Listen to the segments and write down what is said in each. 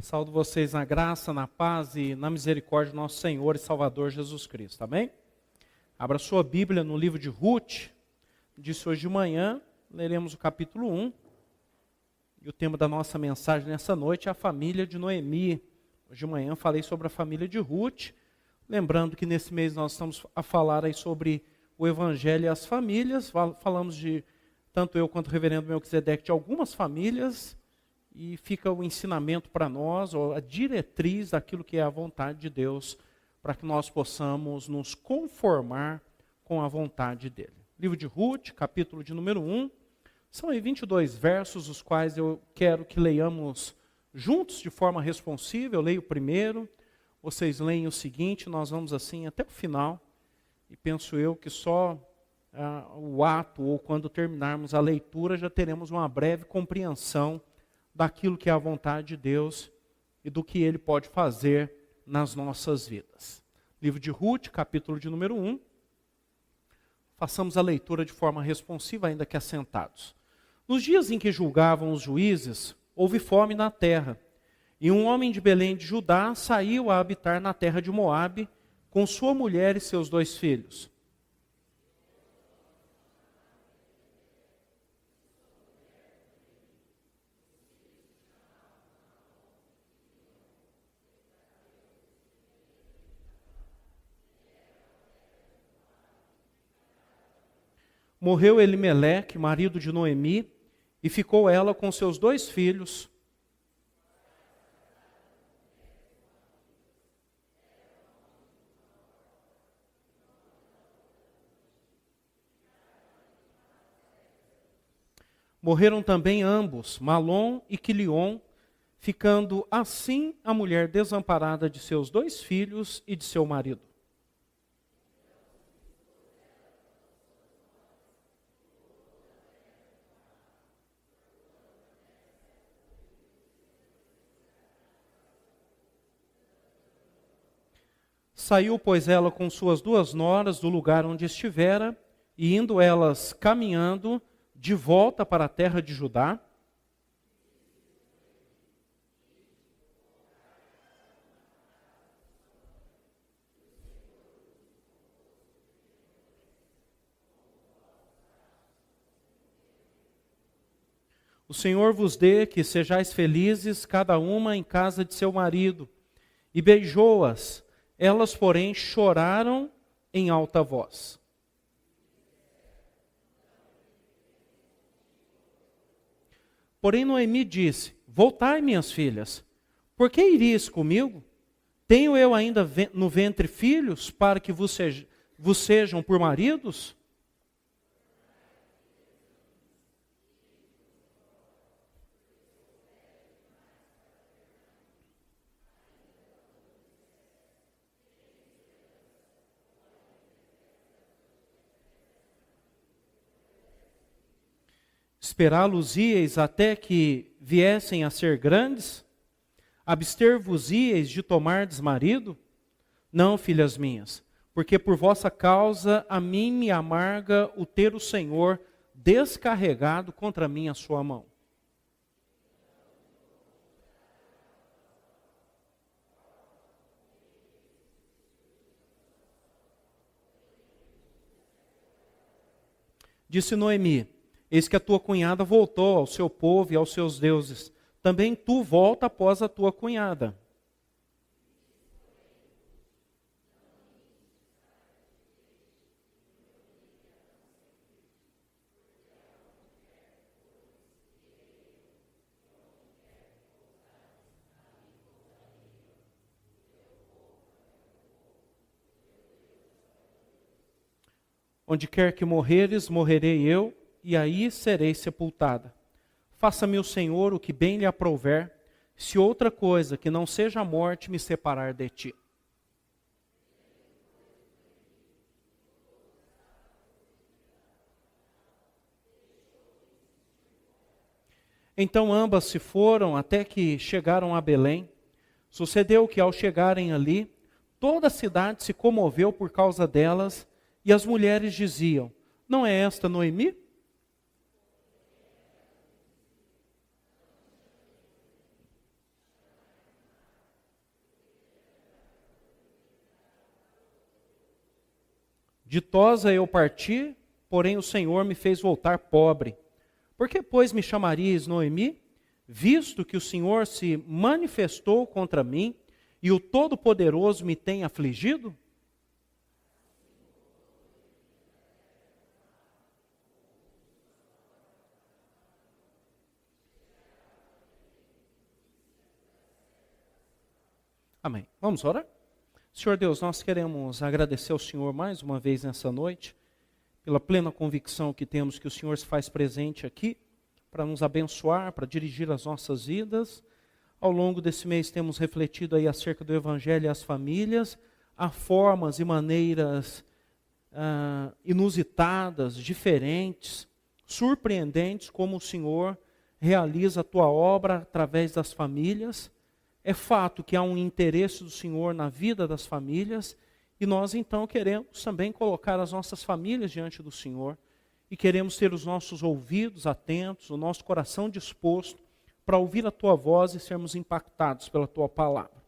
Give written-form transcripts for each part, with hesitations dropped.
Saúdo vocês na graça, na paz e na misericórdia do nosso Senhor e Salvador Jesus Cristo, amém? Abra sua Bíblia no livro de Ruth. Disse hoje de manhã, leremos o capítulo 1. E o tema da nossa mensagem nessa noite é a família de Noemi. Hoje de manhã falei sobre a família de Ruth. Lembrando que nesse mês nós estamos a falar aí sobre o Evangelho e as famílias. Falamos de, tanto eu quanto o reverendo Melquisedeque, de algumas famílias. E fica o ensinamento para nós, ou a diretriz daquilo que é a vontade de Deus, para que nós possamos nos conformar com a vontade dele. Livro de Ruth, capítulo de número 1. São aí 22 versos, os quais eu quero que leiamos juntos de forma responsiva. Eu leio o primeiro, vocês leem o seguinte, nós vamos assim até o final. E penso eu que só o ato, ou quando terminarmos a leitura, já teremos uma breve compreensão daquilo que é a vontade de Deus e do que Ele pode fazer nas nossas vidas. Livro de Ruth, capítulo de número 1. Façamos a leitura de forma responsiva, ainda que assentados. Nos dias em que julgavam os juízes, houve fome na terra, e um homem de Belém de Judá saiu a habitar na terra de Moabe, com sua mulher e seus 2 filhos. Morreu Elimeleque, marido de Noemi, e ficou ela com seus 2 filhos. Morreram também ambos, Malom e Quilion, ficando assim a mulher desamparada de seus 2 filhos e de seu marido. Saiu, pois, ela com suas 2 noras do lugar onde estivera, e indo elas caminhando de volta para a terra de Judá, o Senhor vos dê que sejais felizes, cada uma em casa de seu marido. E beijou-as. Elas, porém, choraram em alta voz. Porém, Noemi disse: Voltai, minhas filhas, por que iris comigo? Tenho eu ainda no ventre filhos para que vos sejam por maridos? Esperá-los-íeis até que viessem a ser grandes? Abster-vos-íeis de tomardes marido? Não, filhas minhas, porque por vossa causa a mim me amarga o ter o Senhor descarregado contra mim a sua mão. Disse Noemi: Eis que a tua cunhada voltou ao seu povo e aos seus deuses. Também tu volta após a tua cunhada. Onde quer que morreres, morrerei eu, e aí serei sepultada. Faça-me o Senhor o que bem lhe aprouver, se outra coisa que não seja a morte me separar de ti. Então ambas se foram até que chegaram a Belém. Sucedeu que ao chegarem ali, toda a cidade se comoveu por causa delas, e as mulheres diziam: Não é esta Noemi? Ditosa eu parti, porém o Senhor me fez voltar pobre. Por que, pois, me chamaríeis Noemi? Visto que o Senhor se manifestou contra mim e o Todo-Poderoso me tem afligido? Amém. Vamos orar? Senhor Deus, nós queremos agradecer ao Senhor mais uma vez nessa noite, pela plena convicção que temos que o Senhor se faz presente aqui, para nos abençoar, para dirigir as nossas vidas. Ao longo desse mês temos refletido aí acerca do Evangelho e as famílias, há formas e maneiras inusitadas, diferentes, surpreendentes, como o Senhor realiza a tua obra através das famílias. É fato que há um interesse do Senhor na vida das famílias, e nós então queremos também colocar as nossas famílias diante do Senhor, e queremos ter os nossos ouvidos atentos, o nosso coração disposto para ouvir a tua voz e sermos impactados pela tua palavra.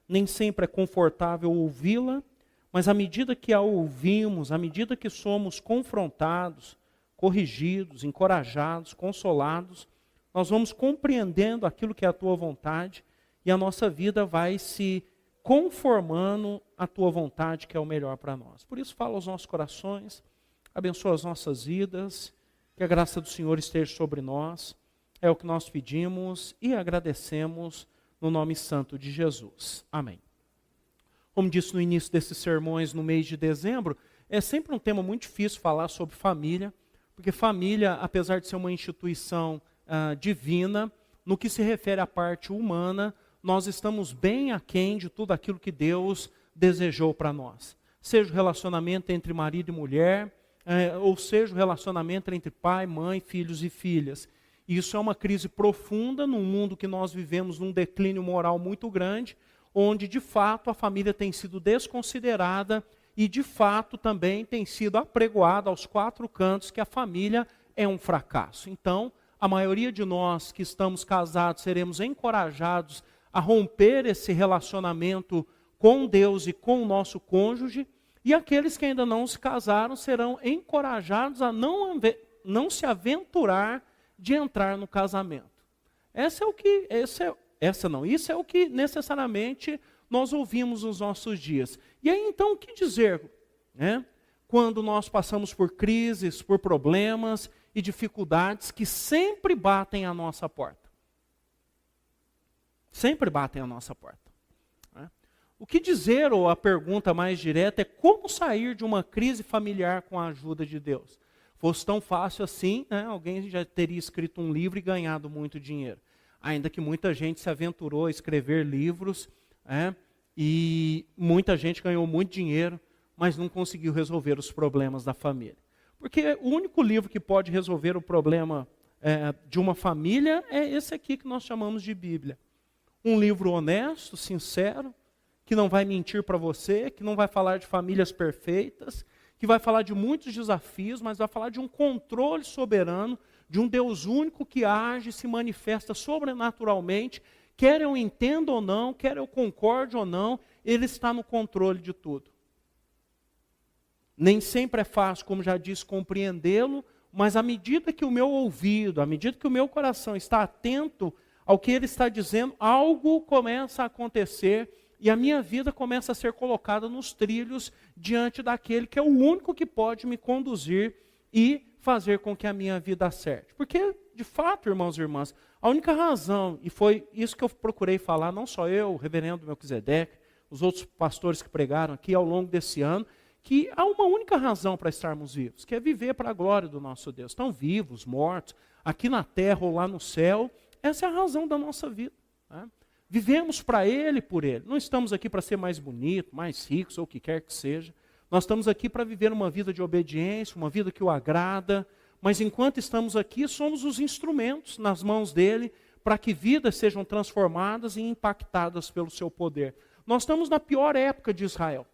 Nem sempre é confortável ouvi-la, mas à medida que a ouvimos, à medida que somos confrontados, corrigidos, encorajados, consolados, nós vamos compreendendo aquilo que é a tua vontade, e a nossa vida vai se conformando à tua vontade, que é o melhor para nós. Por isso, fala aos nossos corações, abençoa as nossas vidas, que a graça do Senhor esteja sobre nós. É o que nós pedimos e agradecemos no nome santo de Jesus. Amém. Como disse no início desses sermões, no mês de dezembro, é sempre um tema muito difícil falar sobre família, porque família, apesar de ser uma instituição divina, no que se refere à parte humana, nós estamos bem aquém de tudo aquilo que Deus desejou para nós. Seja o relacionamento entre marido e mulher, ou seja o relacionamento entre pai, mãe, filhos e filhas. Isso é uma crise profunda num mundo que nós vivemos num declínio moral muito grande, onde de fato a família tem sido desconsiderada e de fato também tem sido apregoada aos quatro cantos que a família é um fracasso. Então, a maioria de nós que estamos casados seremos encorajados a romper esse relacionamento com Deus e com o nosso cônjuge, e aqueles que ainda não se casaram serão encorajados a não se aventurar de entrar no casamento. Isso é o que necessariamente nós ouvimos nos nossos dias. E aí então o que dizer, né? Quando nós passamos por crises, por problemas e dificuldades que sempre batem à nossa porta. Sempre batem à nossa porta. Né? O que dizer, ou a pergunta mais direta, é como sair de uma crise familiar com a ajuda de Deus? Fosse tão fácil assim, né? Alguém já teria escrito um livro e ganhado muito dinheiro. Ainda que muita gente se aventurou a escrever livros, e muita gente ganhou muito dinheiro, mas não conseguiu resolver os problemas da família. Porque o único livro que pode resolver o problema de uma família é esse aqui que nós chamamos de Bíblia. Um livro honesto, sincero, que não vai mentir para você, que não vai falar de famílias perfeitas, que vai falar de muitos desafios, mas vai falar de um controle soberano, de um Deus único que age e se manifesta sobrenaturalmente, quer eu entenda ou não, quer eu concorde ou não, Ele está no controle de tudo. Nem sempre é fácil, como já disse, compreendê-lo, mas à medida que o meu ouvido, à medida que o meu coração está atento ao que Ele está dizendo, algo começa a acontecer e a minha vida começa a ser colocada nos trilhos diante daquele que é o único que pode me conduzir e fazer com que a minha vida acerte. Porque, de fato, irmãos e irmãs, a única razão, e foi isso que eu procurei falar, não só eu, o reverendo Melquisedeque, os outros pastores que pregaram aqui ao longo desse ano, que há uma única razão para estarmos vivos, que é viver para a glória do nosso Deus. Estão vivos, mortos, aqui na terra ou lá no céu, essa é a razão da nossa vida. Né? Vivemos para Ele e por Ele. Não estamos aqui para ser mais bonito, mais ricos ou o que quer que seja. Nós estamos aqui para viver uma vida de obediência, uma vida que o agrada, mas enquanto estamos aqui, somos os instrumentos nas mãos dEle para que vidas sejam transformadas e impactadas pelo seu poder. Nós estamos na pior época de Israel.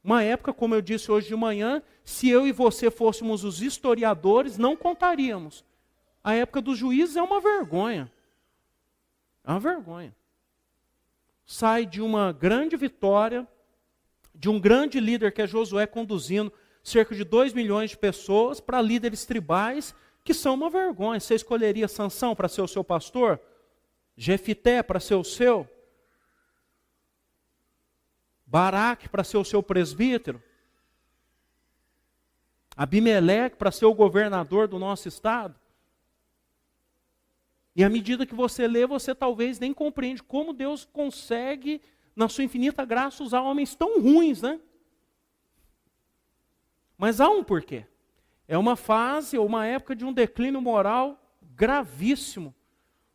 Uma época, como eu disse hoje de manhã, se eu e você fôssemos os historiadores, não contaríamos. A época dos juízes é uma vergonha. É uma vergonha. Sai de uma grande vitória, de um grande líder que é Josué conduzindo cerca de 2 milhões de pessoas, para líderes tribais, que são uma vergonha. Você escolheria Sansão para ser o seu pastor? Jefité para ser o seu? Baraque para ser o seu presbítero? Abimeleque para ser o governador do nosso estado? E à medida que você lê, você talvez nem compreende como Deus consegue, na sua infinita graça, usar homens tão ruins, né? Mas há um porquê. É uma fase ou uma época de um declínio moral gravíssimo,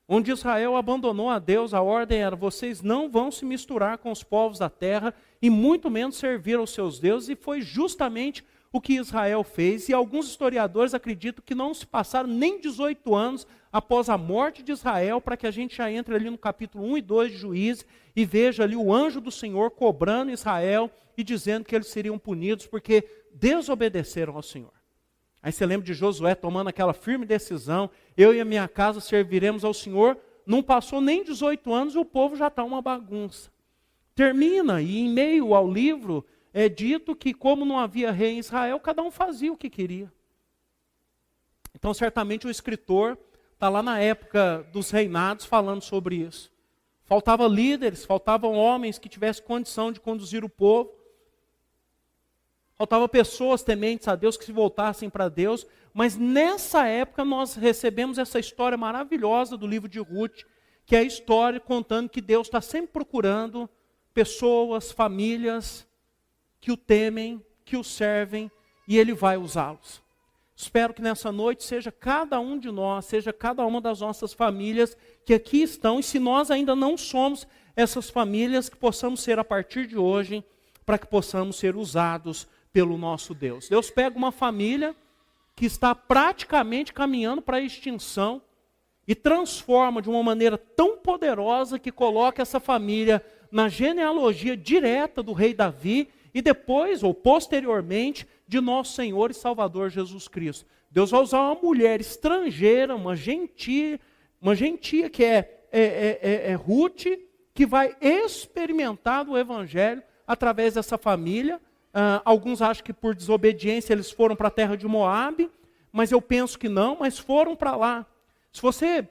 onde Israel abandonou a Deus. A ordem era: vocês não vão se misturar com os povos da terra e muito menos servir aos seus deuses, e foi justamente o que Israel fez. E alguns historiadores acreditam que não se passaram nem 18 anos após a morte de Israel, para que a gente já entre ali no capítulo 1 e 2 de Juízes e veja ali o anjo do Senhor cobrando Israel e dizendo que eles seriam punidos porque desobedeceram ao Senhor. Aí você lembra de Josué tomando aquela firme decisão: eu e a minha casa serviremos ao Senhor. Não passou nem 18 anos e o povo já está uma bagunça. Termina, e em meio ao livro é dito que, como não havia rei em Israel, cada um fazia o que queria. Então, certamente o escritor está lá na época dos reinados falando sobre isso. Faltavam líderes, faltavam homens que tivessem condição de conduzir o povo. Faltavam pessoas tementes a Deus, que se voltassem para Deus. Mas nessa época nós recebemos essa história maravilhosa do livro de Ruth, que é a história contando que Deus está sempre procurando pessoas, famílias que o temem, que o servem, e Ele vai usá-los. Espero que nessa noite seja cada um de nós, seja cada uma das nossas famílias que aqui estão, e se nós ainda não somos essas famílias, que possamos ser a partir de hoje, para que possamos ser usados pelo nosso Deus. Deus pega uma família que está praticamente caminhando para a extinção e transforma de uma maneira tão poderosa que coloca essa família na genealogia direta do rei Davi e depois, ou posteriormente, de nosso Senhor e Salvador Jesus Cristo. Deus vai usar uma mulher estrangeira, uma gentia que é Ruth, que vai experimentar o Evangelho através dessa família. Alguns acham que por desobediência eles foram para a terra de Moabe, mas eu penso que não, mas foram para lá. Se você,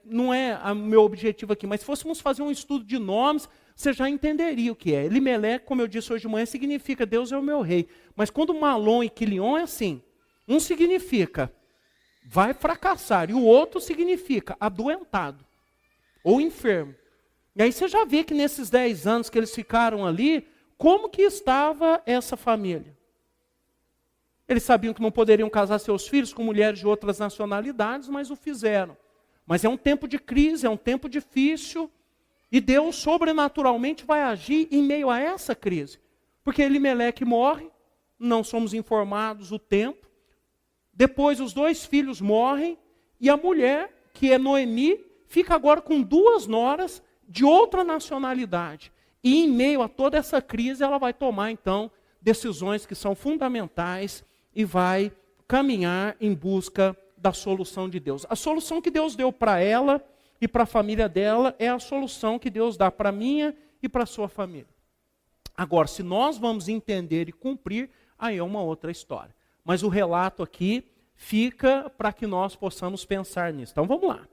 não é o meu objetivo aqui, mas se fôssemos fazer um estudo de nomes, você já entenderia o que é. Elimeleque, como eu disse hoje de manhã, significa Deus é o meu rei. Mas quando Malom e Quilion é assim, um significa vai fracassar e o outro significa adoentado ou enfermo. E aí você já vê que nesses 10 anos que eles ficaram ali, como que estava essa família? Eles sabiam que não poderiam casar seus filhos com mulheres de outras nacionalidades, mas o fizeram. Mas é um tempo de crise, é um tempo difícil, e Deus sobrenaturalmente vai agir em meio a essa crise. Porque Elimeleque morre, não somos informados o tempo. Depois os 2 filhos morrem, e a mulher, que é Noemi, fica agora com 2 noras de outra nacionalidade. E em meio a toda essa crise, ela vai tomar então decisões que são fundamentais e vai caminhar em busca da solução de Deus. A solução que Deus deu para ela e para a família dela é a solução que Deus dá para a minha e para a sua família. Agora, se nós vamos entender e cumprir, aí é uma outra história. Mas o relato aqui fica para que nós possamos pensar nisso. Então vamos lá.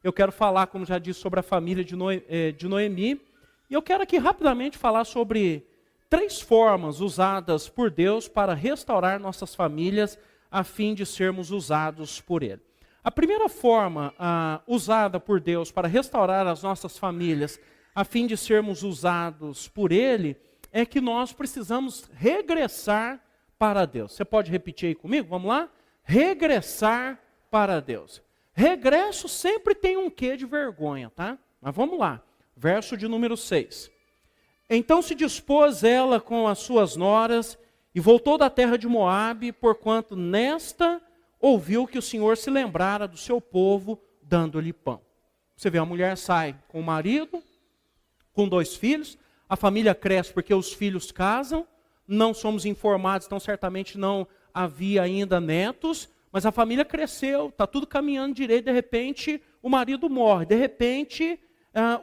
Eu quero falar, como já disse, sobre a família de Noemi. E eu quero aqui rapidamente falar sobre 3 formas usadas por Deus para restaurar nossas famílias a fim de sermos usados por Ele. A primeira forma usada por Deus para restaurar as nossas famílias a fim de sermos usados por Ele é que nós precisamos regressar para Deus. Você pode repetir aí comigo? Vamos lá? Regressar para Deus. Regresso sempre tem um quê de vergonha, tá? Mas vamos lá. Verso de número 6. Então se dispôs ela com as suas noras e voltou da terra de Moabe, porquanto nesta ouviu que o Senhor se lembrara do seu povo, dando-lhe pão. Você vê, a mulher sai com o marido, com 2 filhos, a família cresce porque os filhos casam, não somos informados, então certamente não havia ainda netos, mas a família cresceu, está tudo caminhando direito, de repente o marido morre, de repente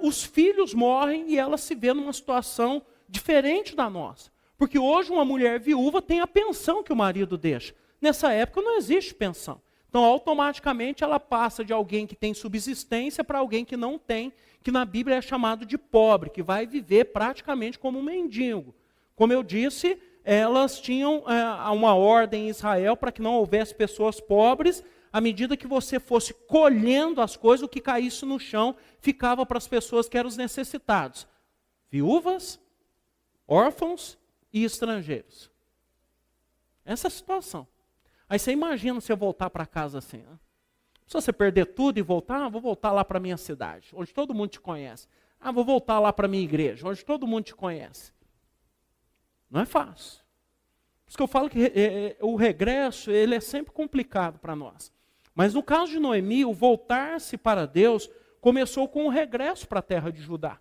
os filhos morrem e ela se vê numa situação diferente da nossa. Porque hoje uma mulher viúva tem a pensão que o marido deixa. Nessa época não existe pensão. Então, automaticamente, ela passa de alguém que tem subsistência para alguém que não tem, que na Bíblia é chamado de pobre, que vai viver praticamente como um mendigo. Como eu disse, elas tinham uma ordem em Israel para que não houvesse pessoas pobres. À medida que você fosse colhendo as coisas, o que caísse no chão ficava para as pessoas que eram os necessitados. Viúvas, órfãos e estrangeiros. Essa é a situação. Aí você imagina você voltar para casa assim. Né? Se você perder tudo e voltar, vou voltar lá para a minha cidade, onde todo mundo te conhece. Vou voltar lá para a minha igreja, onde todo mundo te conhece. Não é fácil. Por isso que eu falo que o regresso ele é sempre complicado para nós. Mas no caso de Noemi, o voltar-se para Deus começou com o regresso para a terra de Judá.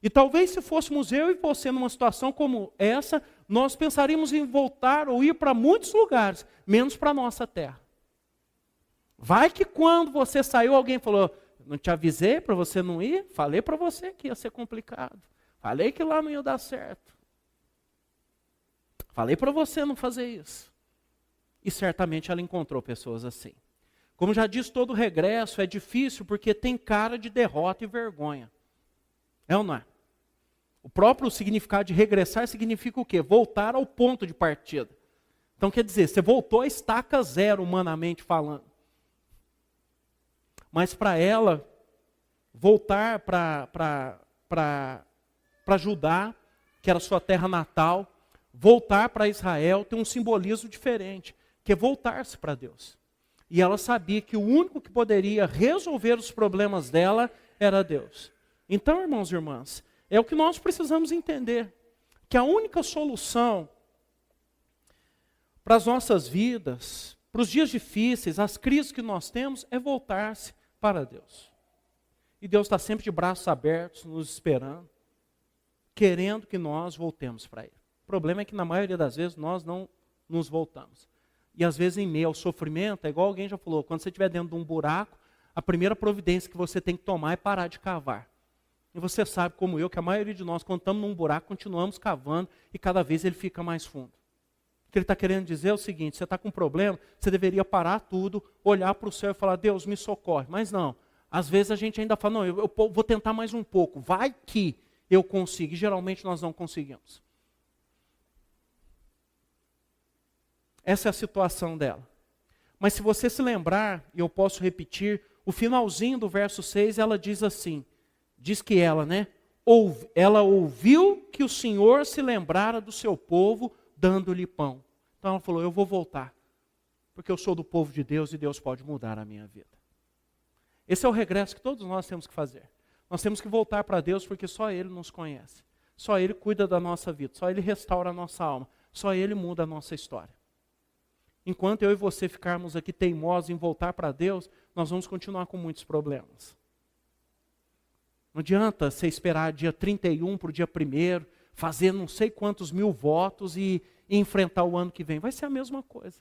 E talvez se fôssemos eu e você numa situação como essa, nós pensaríamos em voltar ou ir para muitos lugares, menos para a nossa terra. Vai que quando você saiu, alguém falou, não te avisei para você não ir? Falei para você que ia ser complicado. Falei que lá não ia dar certo. Falei para você não fazer isso. E certamente ela encontrou pessoas assim. Como já disse, todo regresso é difícil porque tem cara de derrota e vergonha. É ou não é? O próprio significado de regressar significa o quê? Voltar ao ponto de partida. Então quer dizer, você voltou a estaca zero, humanamente falando. Mas para ela, voltar para Judá, que era sua terra natal, voltar para Israel tem um simbolismo diferente, que é voltar-se para Deus. E ela sabia que o único que poderia resolver os problemas dela era Deus. Então, irmãos e irmãs, é o que nós precisamos entender, que a única solução para as nossas vidas, para os dias difíceis, as crises que nós temos, é voltar-se para Deus. E Deus está sempre de braços abertos, nos esperando, querendo que nós voltemos para Ele. O problema é que na maioria das vezes nós não nos voltamos. E às vezes em meio ao sofrimento, é igual alguém já falou, quando você estiver dentro de um buraco, a primeira providência que você tem que tomar é parar de cavar. E você sabe, como eu, que a maioria de nós, quando estamos num buraco, continuamos cavando e cada vez ele fica mais fundo. O que ele está querendo dizer é o seguinte, você está com um problema, você deveria parar tudo, olhar para o céu e falar, Deus, me socorre. Mas não, às vezes a gente ainda fala, não, eu vou tentar mais um pouco, vai que eu consigo. E geralmente nós não conseguimos. Essa é a situação dela. Mas se você se lembrar, e eu posso repetir, o finalzinho do verso 6, ela diz assim, diz que ela ouviu que o Senhor se lembrara do seu povo, dando-lhe pão. Então ela falou, eu vou voltar, porque eu sou do povo de Deus e Deus pode mudar a minha vida. Esse é o regresso que todos nós temos que fazer. Nós temos que voltar para Deus porque só Ele nos conhece. Só Ele cuida da nossa vida, só Ele restaura a nossa alma, só Ele muda a nossa história. Enquanto eu e você ficarmos aqui teimosos em voltar para Deus, nós vamos continuar com muitos problemas. Não adianta você esperar dia 31 para o dia 1º, fazer não sei quantos mil votos e enfrentar o ano que vem. Vai ser a mesma coisa.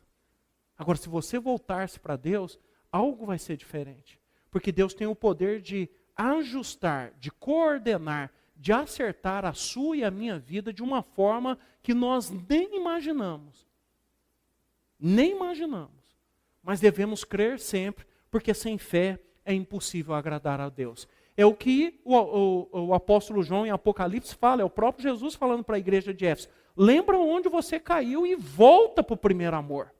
Agora, se você voltar-se para Deus, algo vai ser diferente. Porque Deus tem o poder de ajustar, de coordenar, de acertar a sua e a minha vida de uma forma que nós nem imaginamos. Nem imaginamos. Mas devemos crer sempre, porque sem fé é impossível agradar a Deus. É o que o apóstolo João em Apocalipse fala, é o próprio Jesus falando para a igreja de Éfeso. Lembra onde você caiu e volta para o primeiro amor.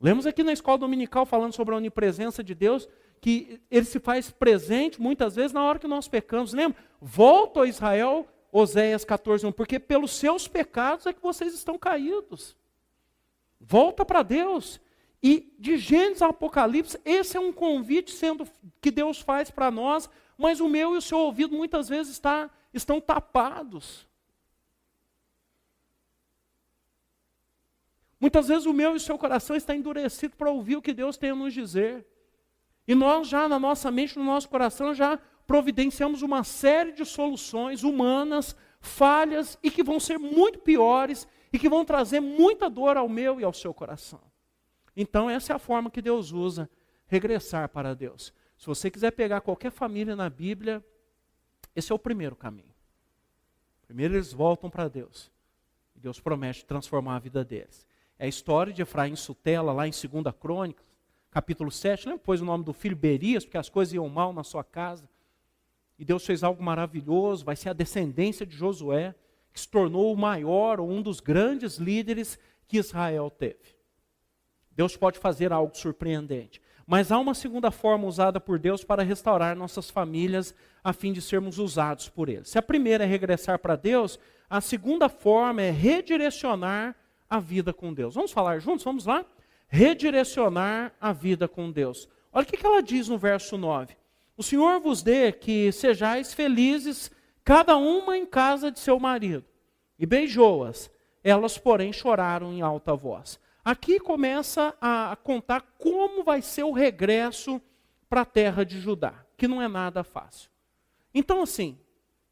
Lemos aqui na escola dominical falando sobre a onipresença de Deus, que Ele se faz presente muitas vezes na hora que nós pecamos. Lembra? Volta, ó Israel, Oséias 14:1, porque pelos seus pecados é que vocês estão caídos. Volta para Deus. E de Gênesis a Apocalipse, esse é um convite que Deus faz para nós, mas o meu e o seu ouvido muitas vezes estão tapados. Muitas vezes o meu e o seu coração está endurecido para ouvir o que Deus tem a nos dizer. E nós já na nossa mente, no nosso coração, já providenciamos uma série de soluções humanas, falhas, e que vão ser muito piores, e que vão trazer muita dor ao meu e ao seu coração. Então essa é a forma que Deus usa, regressar para Deus. Se você quiser pegar qualquer família na Bíblia, esse é o primeiro caminho. Primeiro eles voltam para Deus. E Deus promete transformar a vida deles. É a história de Efraim e Sutela, lá em 2 Crônicas, capítulo 7. Lembra? Pôs o nome do filho Berias, porque as coisas iam mal na sua casa. E Deus fez algo maravilhoso, vai ser a descendência de Josué, que se tornou o maior, ou um dos grandes líderes que Israel teve. Deus pode fazer algo surpreendente. Mas há uma segunda forma usada por Deus para restaurar nossas famílias, a fim de sermos usados por Ele. Se a primeira é regressar para Deus, a segunda forma é redirecionar a vida com Deus. Vamos falar juntos? Vamos lá? Redirecionar a vida com Deus. Olha o que ela diz no verso 9. O Senhor vos dê que sejais felizes, cada uma em casa de seu marido. E beijou-as. Elas, porém, choraram em alta voz. Aqui começa a contar como vai ser o regresso para a terra de Judá, que não é nada fácil. Então, assim,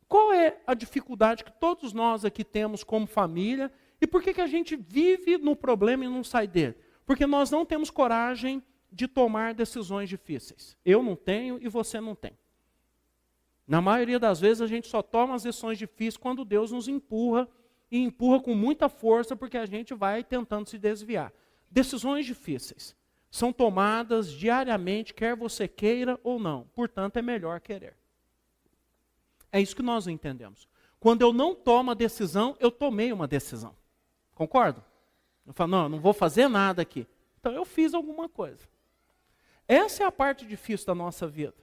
qual é a dificuldade que todos nós aqui temos como família e por que a gente vive no problema e não sai dele? Porque nós não temos coragem de tomar decisões difíceis. Eu não tenho e você não tem. Na maioria das vezes a gente só toma as decisões difíceis quando Deus nos empurra, e empurra com muita força porque a gente vai tentando se desviar. Decisões difíceis são tomadas diariamente, quer você queira ou não. Portanto, é melhor querer. É isso que nós entendemos. Quando eu não tomo a decisão, eu tomei uma decisão. Concordo? Eu falo, não, eu não vou fazer nada aqui. Então eu fiz alguma coisa. Essa é a parte difícil da nossa vida.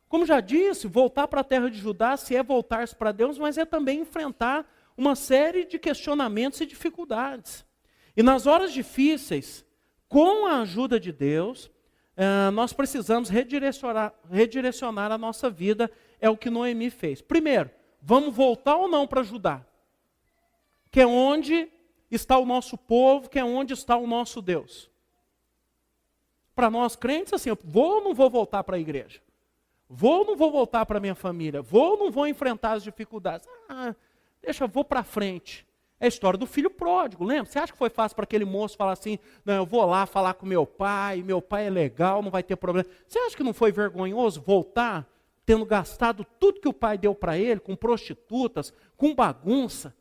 Como já disse, voltar para a terra de Judá, se é voltar-se para Deus, mas é também enfrentar uma série de questionamentos e dificuldades. E nas horas difíceis, com a ajuda de Deus, nós precisamos redirecionar a nossa vida, é o que Noemi fez. Primeiro, vamos voltar ou não para Judá? Que é onde está o nosso povo, que é onde está o nosso Deus. Para nós crentes, assim, eu vou ou não vou voltar para a igreja? Vou ou não vou voltar para a minha família? Vou ou não vou enfrentar as dificuldades? Deixa, vou para frente. É a história do filho pródigo, lembra? Você acha que foi fácil para aquele moço falar assim, não, eu vou lá falar com meu pai é legal, não vai ter problema. Você acha que não foi vergonhoso voltar, tendo gastado tudo que o pai deu para ele, com prostitutas, com bagunça?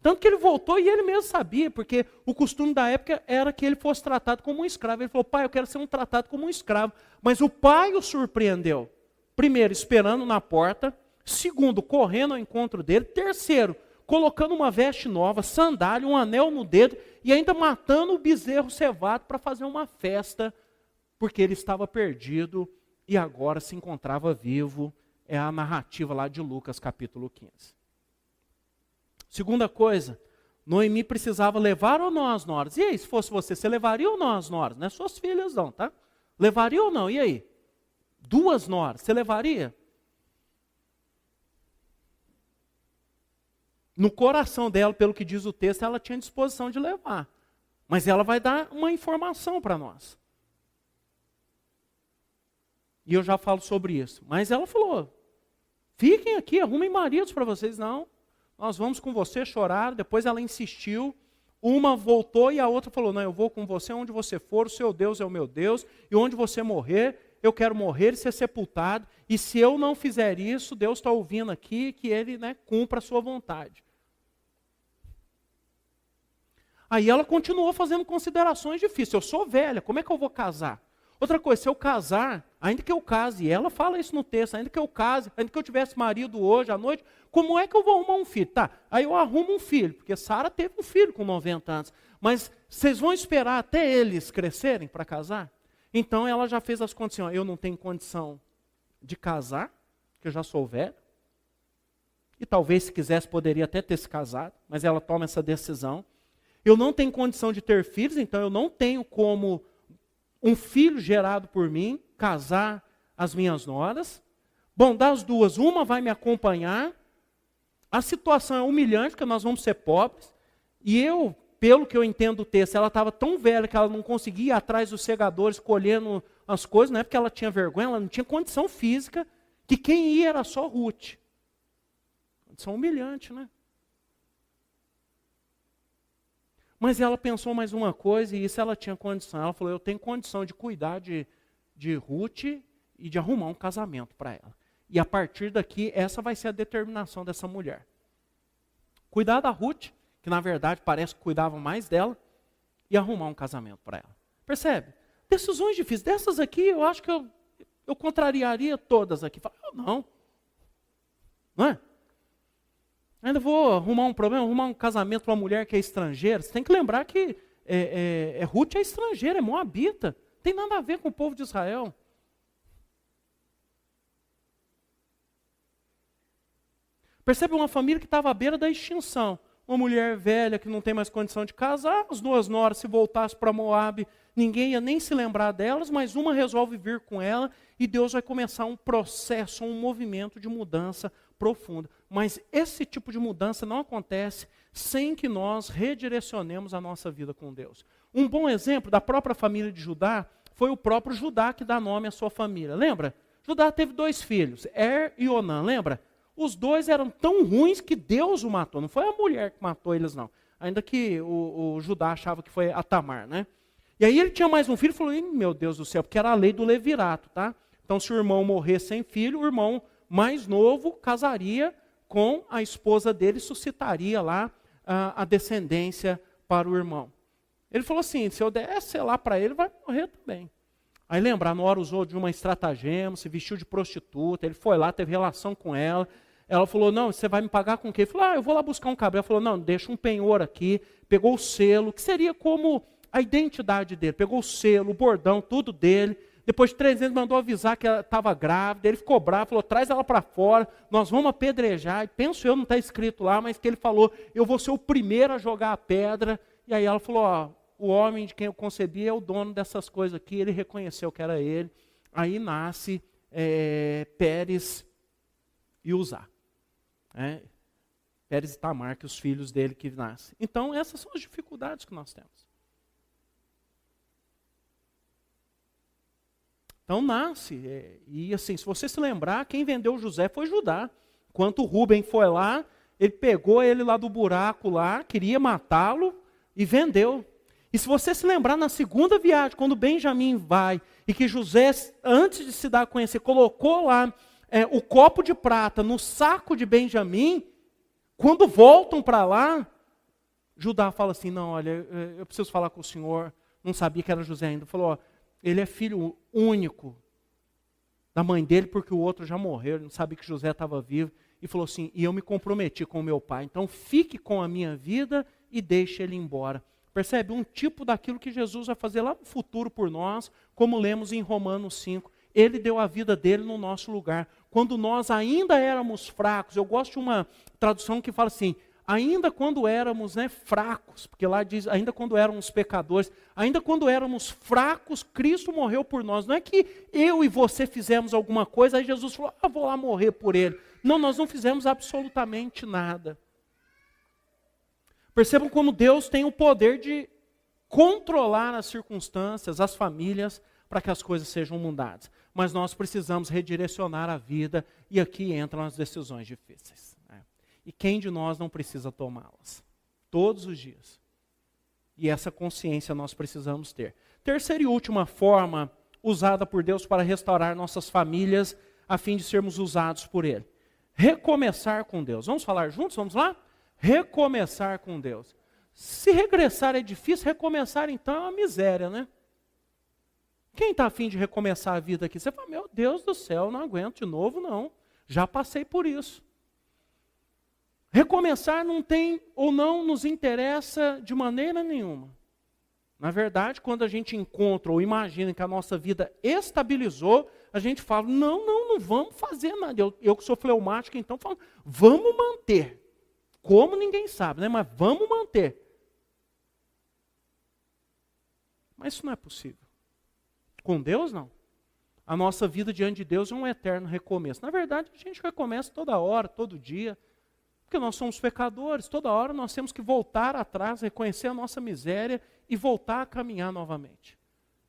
Tanto que ele voltou e ele mesmo sabia, porque o costume da época era que ele fosse tratado como um escravo. Ele falou, pai, eu quero ser tratado como um escravo. Mas o pai o surpreendeu. Primeiro, esperando na porta. Segundo, correndo ao encontro dele. Terceiro, colocando uma veste nova, sandália, um anel no dedo. E ainda matando o bezerro cevado para fazer uma festa. Porque ele estava perdido e agora se encontrava vivo. É a narrativa lá de Lucas, capítulo 15. Segunda coisa, Noemi precisava levar ou não as noras? E aí, se fosse você levaria ou não as noras? Não é suas filhas não, tá? Levaria ou não? E aí? 2 noras, você levaria? No coração dela, pelo que diz o texto, ela tinha disposição de levar. Mas ela vai dar uma informação para nós. E eu já falo sobre isso. Mas ela falou, fiquem aqui, arrumem maridos para vocês. Não. Nós vamos com você chorar. Depois ela insistiu, uma voltou e a outra falou, não, eu vou com você onde você for, o seu Deus é o meu Deus, e onde você morrer, eu quero morrer e ser sepultado, e se eu não fizer isso, Deus está ouvindo aqui, que Ele cumpra a sua vontade. Aí ela continuou fazendo considerações difíceis, eu sou velha, como é que eu vou casar? Outra coisa, se eu casar, ainda que eu case, e ela fala isso no texto, ainda que eu case, ainda que eu tivesse marido hoje, à noite, como é que eu vou arrumar um filho? Tá, aí eu arrumo um filho, porque Sara teve um filho com 90 anos. Mas vocês vão esperar até eles crescerem para casar? Então ela já fez as condições. Eu não tenho condição de casar, porque eu já sou velho. E talvez se quisesse poderia até ter se casado, mas ela toma essa decisão. Eu não tenho condição de ter filhos, então eu não tenho como um filho gerado por mim, casar as minhas noras. Bom, das duas, uma vai me acompanhar. A situação é humilhante, porque nós vamos ser pobres. E eu, pelo que eu entendo do texto, ela estava tão velha que ela não conseguia ir atrás dos segadores, colhendo as coisas, não é porque ela tinha vergonha, ela não tinha condição física, que quem ia era só Ruth. Condição humilhante, né? Mas ela pensou mais uma coisa, e isso ela tinha condição. Ela falou, eu tenho condição de cuidar de Ruth e de arrumar um casamento para ela. E a partir daqui, essa vai ser a determinação dessa mulher. Cuidar da Ruth, que na verdade parece que cuidava mais dela, e arrumar um casamento para ela. Percebe? Decisões difíceis. Dessas aqui, eu acho que eu contrariaria todas aqui. Não. Não é? Ainda vou arrumar um problema, arrumar um casamento para uma mulher que é estrangeira. Você tem que lembrar que Ruth é estrangeira, é moabita. Não tem nada a ver com o povo de Israel. Percebe uma família que estava à beira da extinção. Uma mulher velha que não tem mais condição de casar, as duas noras se voltassem para Moabe, ninguém ia nem se lembrar delas, mas uma resolve vir com ela e Deus vai começar um processo, um movimento de mudança profunda. Mas esse tipo de mudança não acontece sem que nós redirecionemos a nossa vida com Deus. Um bom exemplo da própria família de Judá foi o próprio Judá que dá nome à sua família. Lembra? Judá teve 2 filhos, Er e Onã, lembra? Os 2 eram tão ruins que Deus o matou. Não foi a mulher que matou eles, não. Ainda que o Judá achava que foi a Tamar, né? E aí ele tinha mais um filho e falou, meu Deus do céu, porque era a lei do levirato, tá? Então se o irmão morrer sem filho, o irmão mais novo casaria com a esposa dele e suscitaria lá a descendência para o irmão. Ele falou assim, se eu der lá para ele, vai morrer também. Aí lembra, a nora usou de uma estratagema, se vestiu de prostituta, ele foi lá, teve relação com ela. Ela falou, não, você vai me pagar com o quê? Ele falou, eu vou lá buscar um cabelo. Ela falou, não, deixa um penhor aqui. Pegou o selo, que seria como a identidade dele. Pegou o selo, o bordão, tudo dele. Depois de 3 vezes mandou avisar que ela estava grávida. Ele ficou bravo, falou, traz ela para fora, nós vamos apedrejar. E penso eu, não está escrito lá, mas que ele falou, eu vou ser o primeiro a jogar a pedra. E aí ela falou, o homem de quem eu concebi é o dono dessas coisas aqui. Ele reconheceu que era ele. Aí nasce Pérez e Uzá. Pérez e Tamar, que os filhos dele que nascem. Então, essas são as dificuldades que nós temos. Então, nasce. E assim, se você se lembrar, quem vendeu José foi Judá. Enquanto Rúben foi lá, ele pegou ele lá do buraco lá, queria matá-lo e vendeu. E se você se lembrar, na segunda viagem, quando Benjamim vai, e que José, antes de se dar a conhecer, colocou lá o copo de prata no saco de Benjamim, quando voltam para lá, Judá fala assim, não, olha, eu preciso falar com o senhor, não sabia que era José ainda. Falou, ele é filho único da mãe dele, porque o outro já morreu, ele não sabia que José estava vivo. E falou assim, e eu me comprometi com o meu pai, então fique com a minha vida e deixe ele embora. Percebe? Um tipo daquilo que Jesus vai fazer lá no futuro por nós, como lemos em Romanos 5. Ele deu a vida dele no nosso lugar. Quando nós ainda éramos fracos, eu gosto de uma tradução que fala assim, ainda quando éramos fracos, porque lá diz, ainda quando éramos pecadores, ainda quando éramos fracos, Cristo morreu por nós. Não é que eu e você fizemos alguma coisa, aí Jesus falou, vou lá morrer por ele. Não, nós não fizemos absolutamente nada. Percebam como Deus tem o poder de controlar as circunstâncias, as famílias, para que as coisas sejam mudadas. Mas nós precisamos redirecionar a vida, e aqui entram as decisões difíceis. E quem de nós não precisa tomá-las? Todos os dias. E essa consciência nós precisamos ter. Terceira e última forma usada por Deus para restaurar nossas famílias, a fim de sermos usados por Ele. Recomeçar com Deus. Vamos falar juntos? Vamos lá? Recomeçar com Deus. Se regressar é difícil, recomeçar então é uma miséria, né? Quem está a fim de recomeçar a vida aqui? Você fala, meu Deus do céu, não aguento de novo, não. Já passei por isso. Recomeçar não tem ou não nos interessa de maneira nenhuma. Na verdade, quando a gente encontra ou imagina que a nossa vida estabilizou, a gente fala, não vamos fazer nada. Eu que sou fleumático, então falo, vamos manter. Como ninguém sabe, né? Mas vamos manter. Mas isso não é possível. Com Deus, não. A nossa vida diante de Deus é um eterno recomeço. Na verdade, a gente recomeça toda hora, todo dia. Porque nós somos pecadores. Toda hora nós temos que voltar atrás, reconhecer a nossa miséria e voltar a caminhar novamente.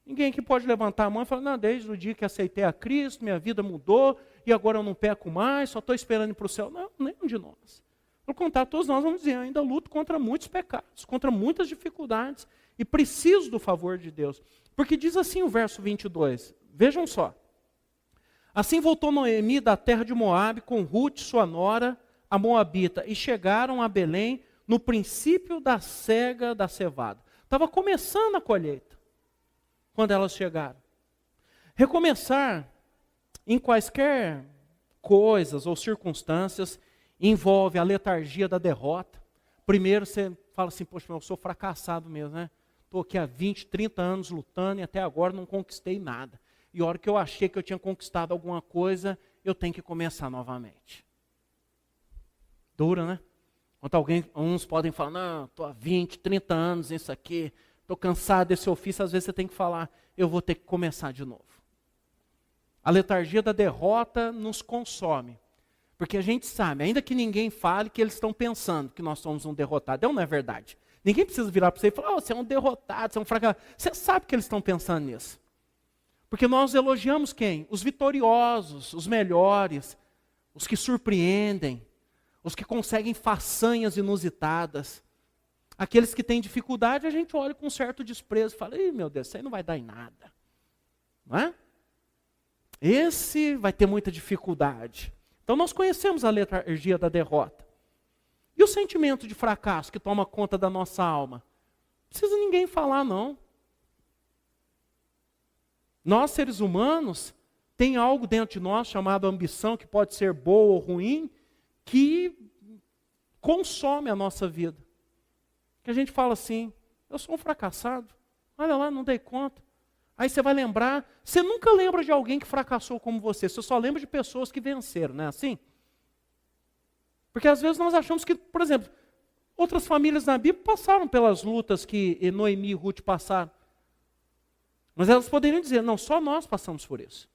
Ninguém aqui pode levantar a mão e falar, não, desde o dia que aceitei a Cristo, minha vida mudou e agora eu não peco mais, só estou esperando ir para o céu. Não, nenhum de nós. Pelo contrário, todos nós vamos dizer, ainda luto contra muitos pecados, contra muitas dificuldades e preciso do favor de Deus. Porque diz assim o verso 22, vejam só. Assim voltou Noemi da terra de Moabe com Ruth, sua nora, a moabita, e chegaram a Belém no princípio da cega da cevada. Estava começando a colheita quando elas chegaram. Recomeçar em quaisquer coisas ou circunstâncias envolve a letargia da derrota. Primeiro você fala assim, poxa, eu sou fracassado mesmo, né? Estou aqui há 20, 30 anos lutando e até agora não conquistei nada. E a hora que eu achei que eu tinha conquistado alguma coisa, eu tenho que começar novamente. Dura, né? Enquanto uns podem falar, não, estou há 20, 30 anos nisso aqui, estou cansado desse ofício, às vezes você tem que falar, eu vou ter que começar de novo. A letargia da derrota nos consome. Porque a gente sabe, ainda que ninguém fale, que eles estão pensando que nós somos um derrotado. Não é verdade. Ninguém precisa virar para você e falar, você é um derrotado, você é um fracassado. Você sabe que eles estão pensando nisso. Porque nós elogiamos quem? Os vitoriosos, os melhores, os que surpreendem, os que conseguem façanhas inusitadas. Aqueles que têm dificuldade, a gente olha com um certo desprezo e fala, ih, meu Deus, isso aí não vai dar em nada. Não é? Esse vai ter muita dificuldade. Então nós conhecemos a letargia da derrota. E o sentimento de fracasso que toma conta da nossa alma? Não precisa ninguém falar, não. Nós, seres humanos, tem algo dentro de nós chamado ambição, que pode ser boa ou ruim, que consome a nossa vida. Que a gente fala assim, eu sou um fracassado, olha lá, não dei conta. Aí você vai lembrar, você nunca lembra de alguém que fracassou como você só lembra de pessoas que venceram, não é assim? Porque às vezes nós achamos que, por exemplo, outras famílias na Bíblia passaram pelas lutas que Noemi e Ruth passaram. Mas elas poderiam dizer, não, só nós passamos por isso.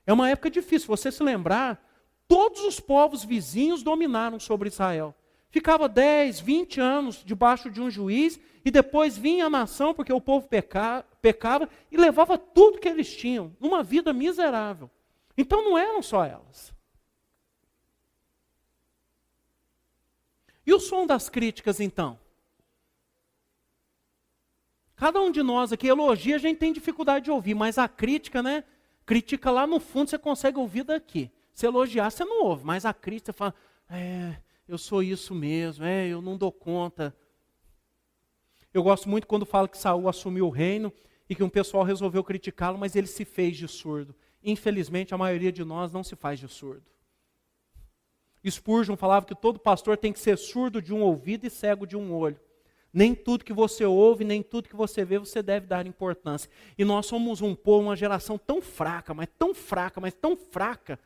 É uma época difícil, você se lembrar, todos os povos vizinhos dominaram sobre Israel. Ficava 10, 20 anos debaixo de um juiz, e depois vinha a nação, porque o povo pecava, e levava tudo que eles tinham, numa vida miserável. Então não eram só elas. E o som das críticas, então? Cada um de nós aqui elogia, a gente tem dificuldade de ouvir, mas a crítica, né? Critica lá no fundo, você consegue ouvir daqui. Se elogiar, você não ouve, mas a crítica, você fala, eu sou isso mesmo, eu não dou conta. Eu gosto muito quando fala que Saul assumiu o reino e que um pessoal resolveu criticá-lo, mas ele se fez de surdo. Infelizmente, a maioria de nós não se faz de surdo. Spurgeon falava que todo pastor tem que ser surdo de um ouvido e cego de um olho. Nem tudo que você ouve, nem tudo que você vê, você deve dar importância. E nós somos um povo, uma geração tão fraca, mas tão fraca, mas tão fraca,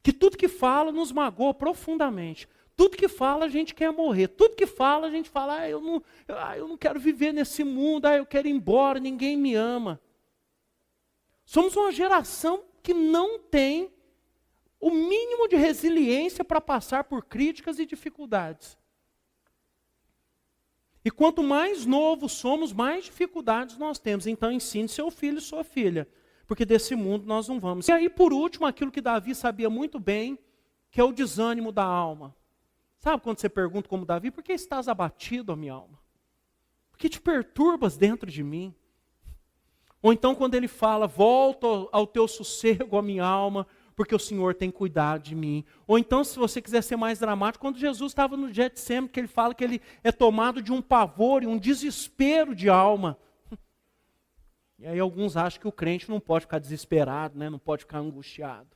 que tudo que fala nos magoa profundamente. Tudo que fala a gente quer morrer. Tudo que fala a gente fala, eu não quero viver nesse mundo, eu quero ir embora, ninguém me ama. Somos uma geração que não tem o mínimo de resiliência para passar por críticas e dificuldades. E quanto mais novos somos, mais dificuldades nós temos. Então ensine seu filho e sua filha, porque desse mundo nós não vamos. E aí, por último, aquilo que Davi sabia muito bem, que é o desânimo da alma. Sabe quando você pergunta como Davi, por que estás abatido, ó minha alma? Por que te perturbas dentro de mim? Ou então quando ele fala, volta ao teu sossego, ó minha alma, porque o Senhor tem cuidado de mim. Ou então, se você quiser ser mais dramático, quando Jesus estava no Getsemane, que ele fala que ele é tomado de um pavor e um desespero de alma. E aí alguns acham que o crente não pode ficar desesperado, né? Não pode ficar angustiado.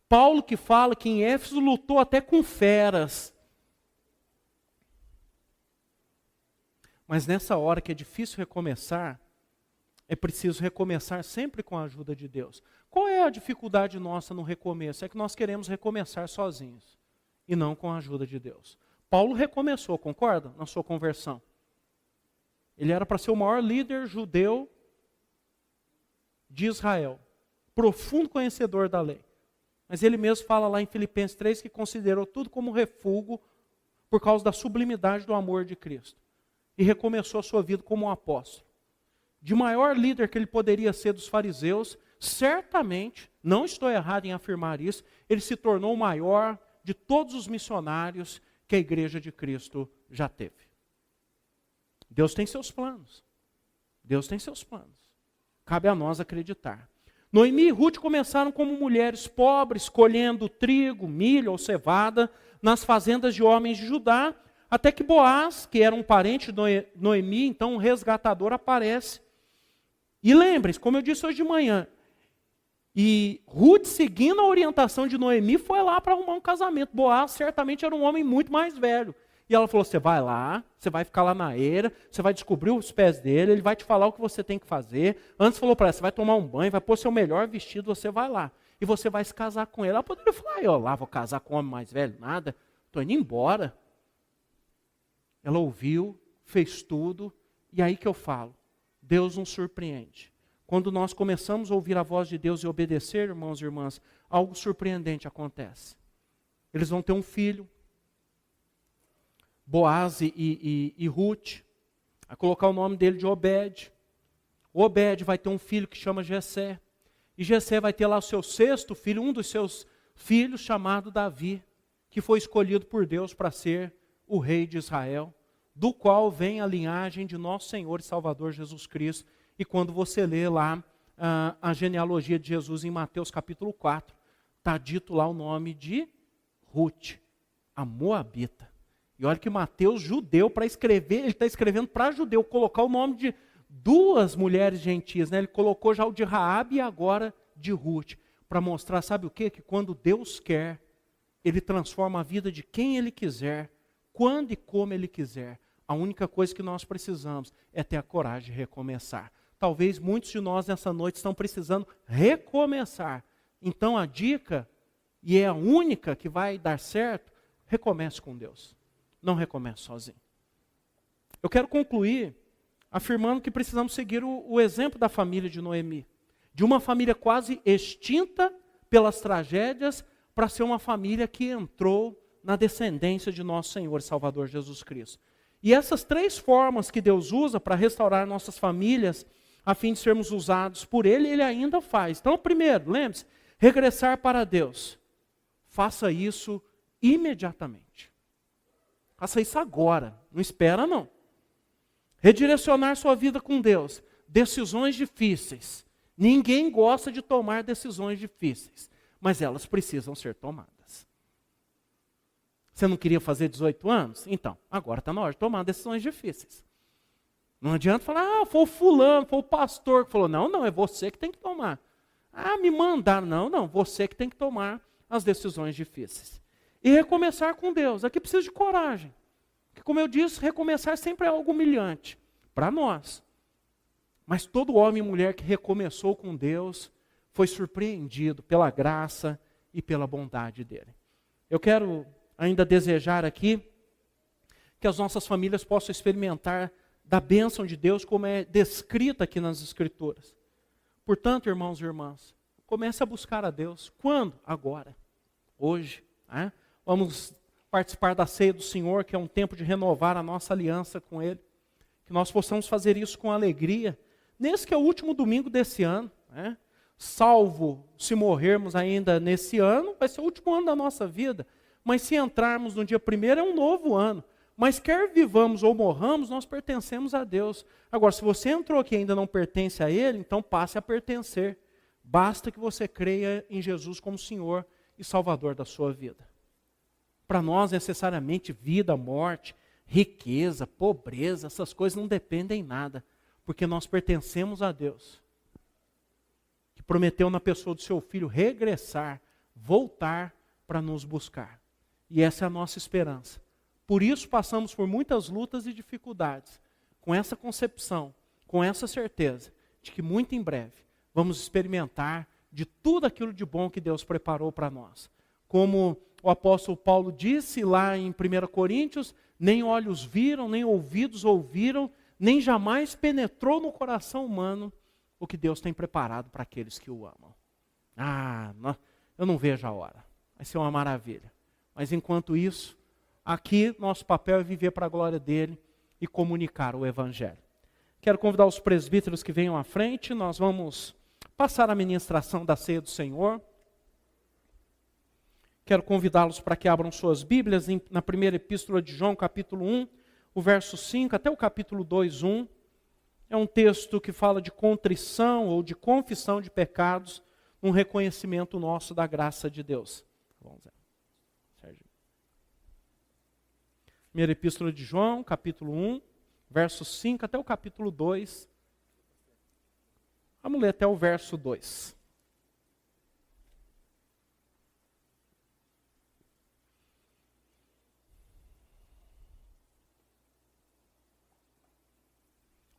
Paulo que fala que em Éfeso lutou até com feras. Mas nessa hora que é difícil recomeçar, é preciso recomeçar sempre com a ajuda de Deus. Qual é a dificuldade nossa no recomeço? É que nós queremos recomeçar sozinhos e não com a ajuda de Deus. Paulo recomeçou, concorda? Na sua conversão. Ele era para ser o maior líder judeu de Israel, profundo conhecedor da lei. Mas ele mesmo fala lá em Filipenses 3 que considerou tudo como refúgio por causa da sublimidade do amor de Cristo. E recomeçou a sua vida como um apóstolo. De maior líder que ele poderia ser dos fariseus, certamente, não estou errado em afirmar isso, ele se tornou o maior de todos os missionários que a igreja de Cristo já teve. Deus tem seus planos. Deus tem seus planos. Cabe a nós acreditar. Noemi e Ruth começaram como mulheres pobres, colhendo trigo, milho ou cevada nas fazendas de homens de Judá, até que Boaz, que era um parente de Noemi, então um resgatador, aparece. E lembre-se, como eu disse hoje de manhã, e Ruth, seguindo a orientação de Noemi, foi lá para arrumar um casamento. Boaz certamente era um homem muito mais velho. E ela falou, você vai lá, você vai ficar lá na eira, você vai descobrir os pés dele, ele vai te falar o que você tem que fazer. Antes falou para ela, você vai tomar um banho, vai pôr seu melhor vestido, você vai lá. E você vai se casar com ele. Ela poderia falar, eu lá vou casar com um homem mais velho, nada, estou indo embora. Ela ouviu, fez tudo, e aí que eu falo, Deus nos surpreende. Quando nós começamos a ouvir a voz de Deus e obedecer, irmãos e irmãs, algo surpreendente acontece. Eles vão ter um filho, Boaz e Ruth, a colocar o nome dele de Obed. Obed vai ter um filho que chama Jessé. E Jessé vai ter lá o seu sexto filho, um dos seus filhos, chamado Davi, que foi escolhido por Deus para ser o rei de Israel, do qual vem a linhagem de nosso Senhor e Salvador Jesus Cristo. E quando você lê lá a genealogia de Jesus em Mateus capítulo 4, está dito lá o nome de Ruth, a Moabita. E olha que Mateus, judeu, para escrever, ele está escrevendo para judeu, colocar o nome de duas mulheres gentias, né? Ele colocou já o de Raabe e agora de Ruth, para mostrar, sabe o quê? Que quando Deus quer, Ele transforma a vida de quem Ele quiser, quando e como Ele quiser. A única coisa que nós precisamos é ter a coragem de recomeçar. Talvez muitos de nós nessa noite estão precisando recomeçar. Então a dica, e é a única que vai dar certo, recomece com Deus. Não recomece sozinho. Eu quero concluir afirmando que precisamos seguir o exemplo da família de Noemi. De uma família quase extinta pelas tragédias, para ser uma família que entrou na descendência de nosso Senhor e Salvador Jesus Cristo. E essas três formas que Deus usa para restaurar nossas famílias, a fim de sermos usados por Ele, Ele ainda faz. Então, primeiro, lembre-se, regressar para Deus. Faça isso imediatamente. Faça isso agora, não espera não. Redirecionar sua vida com Deus. Decisões difíceis. Ninguém gosta de tomar decisões difíceis, mas elas precisam ser tomadas. Você não queria fazer 18 anos? Então, agora está na hora de tomar decisões difíceis. Não adianta falar, foi o fulano, foi o pastor que falou. Não, é você que tem que tomar. Me mandaram. Não, você que tem que tomar as decisões difíceis. E recomeçar com Deus. Aqui precisa de coragem. Porque, como eu disse, recomeçar sempre é algo humilhante para nós. Mas todo homem e mulher que recomeçou com Deus foi surpreendido pela graça e pela bondade dele. Eu quero ainda desejar aqui que as nossas famílias possam experimentar da bênção de Deus como é descrita aqui nas Escrituras. Portanto, irmãos e irmãs, comece a buscar a Deus. Quando? Agora. Hoje. Vamos participar da ceia do Senhor, que é um tempo de renovar a nossa aliança com Ele. Que nós possamos fazer isso com alegria. Nesse que é o último domingo desse ano. Salvo se morrermos ainda nesse ano, vai ser o último ano da nossa vida. Mas se entrarmos no dia 1º, é um novo ano. Mas quer vivamos ou morramos, nós pertencemos a Deus. Agora, se você entrou aqui e ainda não pertence a Ele, então passe a pertencer. Basta que você creia em Jesus como Senhor e Salvador da sua vida. Para nós, necessariamente, vida, morte, riqueza, pobreza, essas coisas não dependem em nada, porque nós pertencemos a Deus, que prometeu na pessoa do seu Filho regressar, voltar para nos buscar. E essa é a nossa esperança. Por isso passamos por muitas lutas e dificuldades, com essa concepção, com essa certeza, de que muito em breve vamos experimentar de tudo aquilo de bom que Deus preparou para nós. Como o apóstolo Paulo disse lá em 1 Coríntios, nem olhos viram, nem ouvidos ouviram, nem jamais penetrou no coração humano o que Deus tem preparado para aqueles que o amam. Eu não vejo a hora. Vai ser uma maravilha. Mas enquanto isso, aqui nosso papel é viver para a glória dele e comunicar o Evangelho. Quero convidar os presbíteros que venham à frente, nós vamos passar a ministração da ceia do Senhor. Quero convidá-los para que abram suas Bíblias na primeira epístola de João, capítulo 1, o verso 5, até o capítulo 2, 1. É um texto que fala de contrição ou de confissão de pecados, um reconhecimento nosso da graça de Deus. Vamos ver. Sérgio. Primeira Epístola de João, capítulo 1, versos 5 até o capítulo 2. Vamos ler até o verso 2.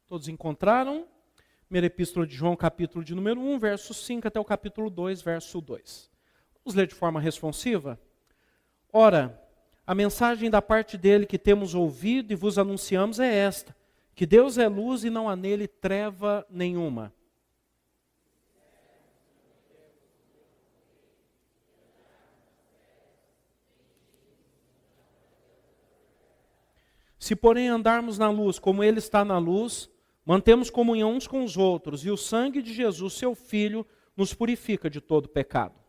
Todos encontraram? Primeira Epístola de João, capítulo de número 1, verso 5 até o capítulo 2, verso 2. Vamos ler de forma responsiva? Ora, a mensagem da parte dele que temos ouvido e vos anunciamos é esta, que Deus é luz e não há nele treva nenhuma. Se porém andarmos na luz como ele está na luz, mantemos comunhão uns com os outros, e o sangue de Jesus, seu Filho, nos purifica de todo pecado.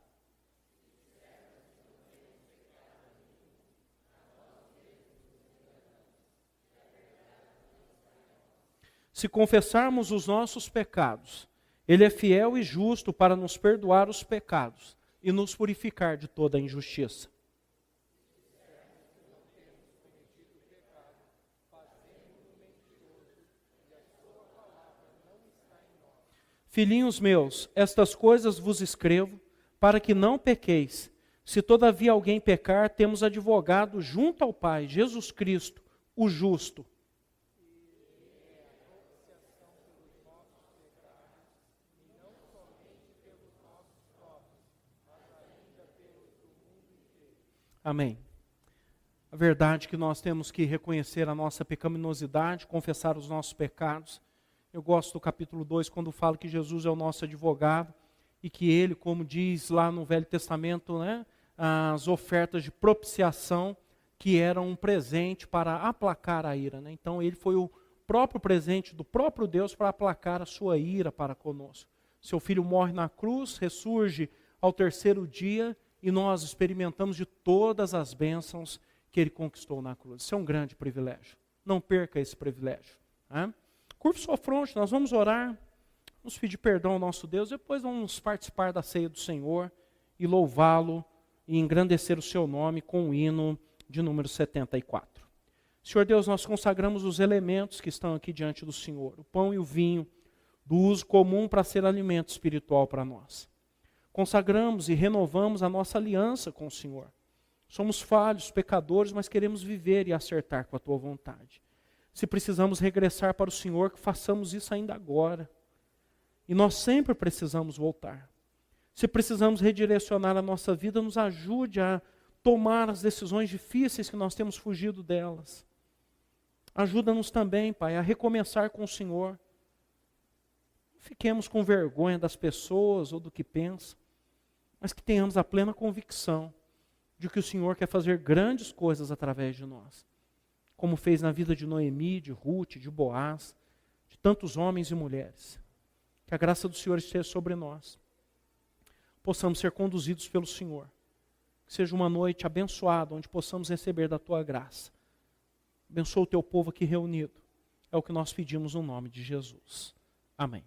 Se confessarmos os nossos pecados, Ele é fiel e justo para nos perdoar os pecados e nos purificar de toda a injustiça. Filhinhos meus, estas coisas vos escrevo, para que não pequeis. Se todavia alguém pecar, temos advogado junto ao Pai, Jesus Cristo, o justo. Amém. A verdade é que nós temos que reconhecer a nossa pecaminosidade, confessar os nossos pecados. Eu gosto do capítulo 2, quando fala que Jesus é o nosso advogado e que ele, como diz lá no Velho Testamento, né, as ofertas de propiciação, que eram um presente para aplacar a ira. Né? Então ele foi o próprio presente do próprio Deus para aplacar a sua ira para conosco. Seu filho morre na cruz, ressurge ao terceiro dia e nós experimentamos de todas as bênçãos que ele conquistou na cruz. Isso é um grande privilégio. Não perca esse privilégio. Né? Curva sua fronte, nós vamos orar, vamos pedir perdão ao nosso Deus, depois vamos participar da ceia do Senhor e louvá-lo e engrandecer o seu nome com o hino de número 74. Senhor Deus, nós consagramos os elementos que estão aqui diante do Senhor, o pão e o vinho, do uso comum para ser alimento espiritual para nós. Consagramos e renovamos a nossa aliança com o Senhor. Somos falhos, pecadores, mas queremos viver e acertar com a Tua vontade. Se precisamos regressar para o Senhor, que façamos isso ainda agora. E nós sempre precisamos voltar. Se precisamos redirecionar a nossa vida, nos ajude a tomar as decisões difíceis que nós temos fugido delas. Ajuda-nos também, Pai, a recomeçar com o Senhor. Fiquemos com vergonha das pessoas ou do que pensam, mas que tenhamos a plena convicção de que o Senhor quer fazer grandes coisas através de nós. Como fez na vida de Noemi, de Ruth, de Boaz, de tantos homens e mulheres. Que a graça do Senhor esteja sobre nós. Possamos ser conduzidos pelo Senhor. Que seja uma noite abençoada, onde possamos receber da Tua graça. Abençoa o Teu povo aqui reunido. É o que nós pedimos no nome de Jesus. Amém.